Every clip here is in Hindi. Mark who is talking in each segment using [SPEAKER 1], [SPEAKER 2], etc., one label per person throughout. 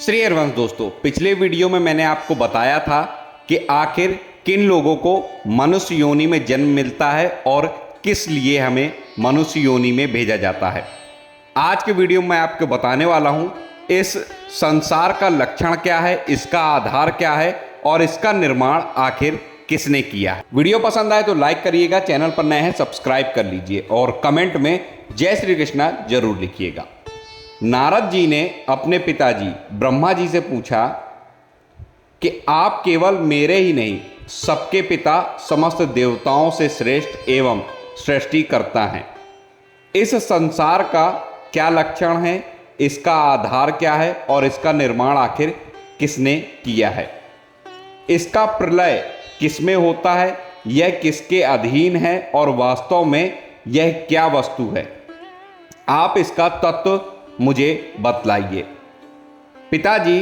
[SPEAKER 1] श्री हरिवंश दोस्तों, पिछले वीडियो में मैंने आपको बताया था कि आखिर किन लोगों को मनुष्य योनि में जन्म मिलता है और किस लिए हमें मनुष्य योनि में भेजा जाता है। आज के वीडियो में मैं आपको बताने वाला हूं इस संसार का लक्षण क्या है, इसका आधार क्या है और इसका निर्माण आखिर किसने किया है। वीडियो पसंद आए तो लाइक करिएगा, चैनल पर नए हैं सब्सक्राइब कर लीजिए और कमेंट में जय श्री कृष्णा जरूर लिखिएगा। नारद जी ने अपने पिताजी ब्रह्मा जी से पूछा कि आप केवल मेरे ही नहीं सबके पिता, समस्त देवताओं से श्रेष्ठ एवं सृष्टि करता है। इस संसार का क्या लक्षण है, इसका आधार क्या है और इसका निर्माण आखिर किसने किया है। इसका प्रलय किसमें होता है, यह किसके अधीन है और वास्तव में यह क्या वस्तु है, आप इसका तत्व मुझे बतलाइए। पिताजी,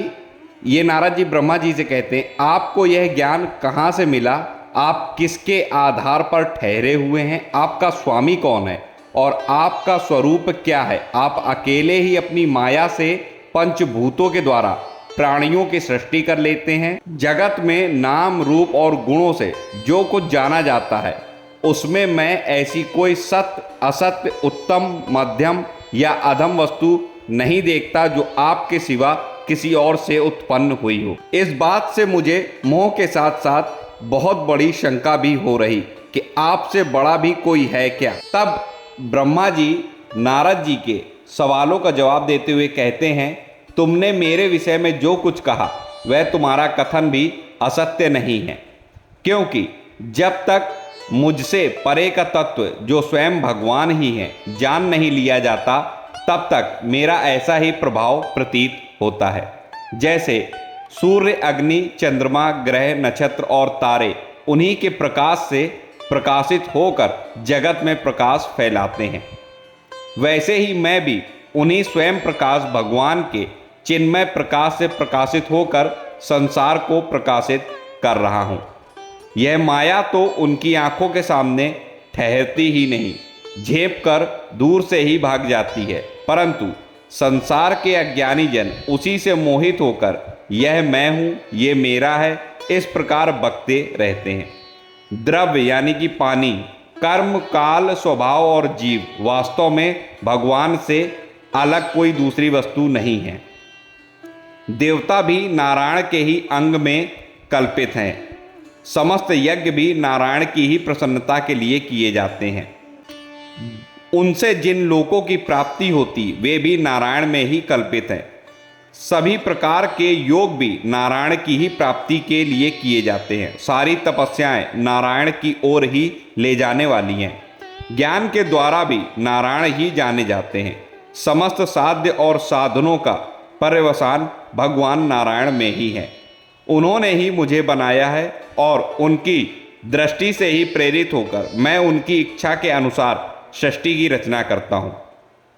[SPEAKER 1] ये नारद जी ब्रह्मा जी से कहते हैं, आपको यह ज्ञान कहाँ से मिला, आप किसके आधार पर ठहरे हुए हैं, आपका स्वामी कौन है और आपका स्वरूप क्या है। आप अकेले ही अपनी माया से पंचभूतों के द्वारा प्राणियों की सृष्टि कर लेते हैं। जगत में नाम रूप और गुणों से जो कुछ जाना जाता है उसमें मैं ऐसी कोई सत्य, असत्य, उत्तम, मध्यम या अधम वस्तु नहीं देखता जो आपके सिवा किसी और से उत्पन्न हुई हो। इस बात से मुझे मोह के साथ साथ बहुत बड़ी शंका भी हो रही कि आपसे बड़ा भी कोई है क्या। तब ब्रह्मा जी नारद जी के सवालों का जवाब देते हुए कहते हैं, तुमने मेरे विषय में जो कुछ कहा वह तुम्हारा कथन भी असत्य नहीं है, क्योंकि जब तक मुझसे परे का तत्व जो स्वयं भगवान ही है जान नहीं लिया जाता तब तक मेरा ऐसा ही प्रभाव प्रतीत होता है। जैसे सूर्य, अग्नि, चंद्रमा, ग्रह, नक्षत्र और तारे उन्हीं के प्रकाश से प्रकाशित होकर जगत में प्रकाश फैलाते हैं, वैसे ही मैं भी उन्हीं स्वयं प्रकाश भगवान के चिन्मय प्रकाश से प्रकाशित होकर संसार को प्रकाशित कर रहा हूँ। यह माया तो उनकी आंखों के सामने ठहरती ही नहीं, झेप कर दूर से ही भाग जाती है, परंतु संसार के अज्ञानी जन उसी से मोहित होकर यह मैं हूँ, ये मेरा है, इस प्रकार बकते रहते हैं। द्रव्य यानी कि पानी, कर्म, काल, स्वभाव और जीव वास्तव में भगवान से अलग कोई दूसरी वस्तु नहीं है। देवता भी नारायण के ही अंग में कल्पित हैं। समस्त यज्ञ भी नारायण की ही प्रसन्नता के लिए किए जाते हैं। उनसे जिन लोकों की प्राप्ति होती वे भी नारायण में ही कल्पित हैं। सभी प्रकार के योग भी नारायण की ही प्राप्ति के लिए किए जाते हैं। सारी तपस्याएं नारायण की ओर ही ले जाने वाली हैं। ज्ञान के द्वारा भी नारायण ही जाने जाते हैं। समस्त साध्य और साधनों का पर्यवसान भगवान नारायण में ही है। उन्होंने ही मुझे बनाया है और उनकी दृष्टि से ही प्रेरित होकर मैं उनकी इच्छा के अनुसार सृष्टि की रचना करता हूँ।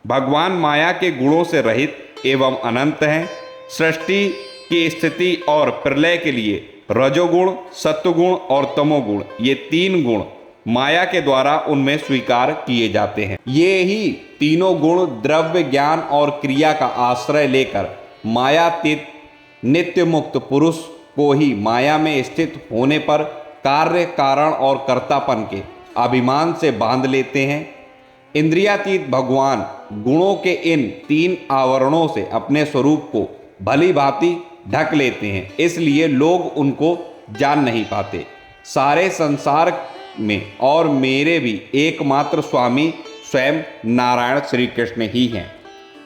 [SPEAKER 1] भगवान माया के गुणों से रहित एवं अनंत हैं। सृष्टि की स्थिति और प्रलय के लिए रजोगुण, सत्वगुण और तमोगुण, ये तीन गुण माया के द्वारा उनमें स्वीकार किए जाते हैं। ये ही तीनों गुण द्रव्य, ज्ञान और क्रिया का आश्रय लेकर मायातीत नित्य मुक्त पुरुष को ही माया में स्थित होने पर कार्य, कारण और कर्तापन के अभिमान से बांध लेते हैं। इंद्रियातीत भगवान गुणों के इन तीन आवरणों से अपने स्वरूप को भली भांति ढक लेते हैं, इसलिए लोग उनको जान नहीं पाते। सारे संसार में और मेरे भी एकमात्र स्वामी स्वयं नारायण श्री कृष्ण ही हैं।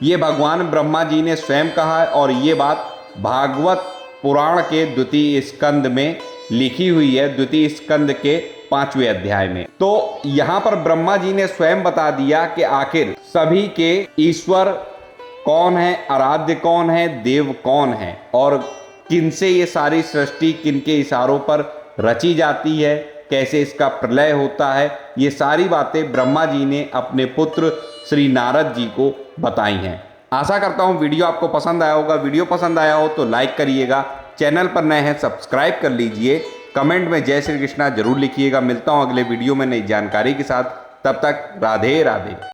[SPEAKER 1] ये भगवान ब्रह्मा जी ने स्वयं कहा है और ये बात भागवत पुराण के द्वितीय स्कंद में लिखी हुई है, द्वितीय स्कंद के 5वें अध्याय में। तो यहाँ पर ब्रह्मा जी ने स्वयं बता दिया कि आखिर सभी के ईश्वर कौन है, आराध्य कौन है, देव कौन है और किनसे ये सारी सृष्टि किनके इशारों पर रची जाती है, कैसे इसका प्रलय होता है। ये सारी बातें ब्रह्मा जी ने अपने पुत्र श्री नारद जी को बताई हैं। आशा करता हूँ वीडियो आपको पसंद आया होगा। वीडियो पसंद आया हो तो लाइक करिएगा, चैनल पर नए हैं सब्सक्राइब कर लीजिए, कमेंट में जय श्री कृष्णा जरूर लिखिएगा। मिलता हूँ अगले वीडियो में नई जानकारी के साथ, तब तक राधे राधे।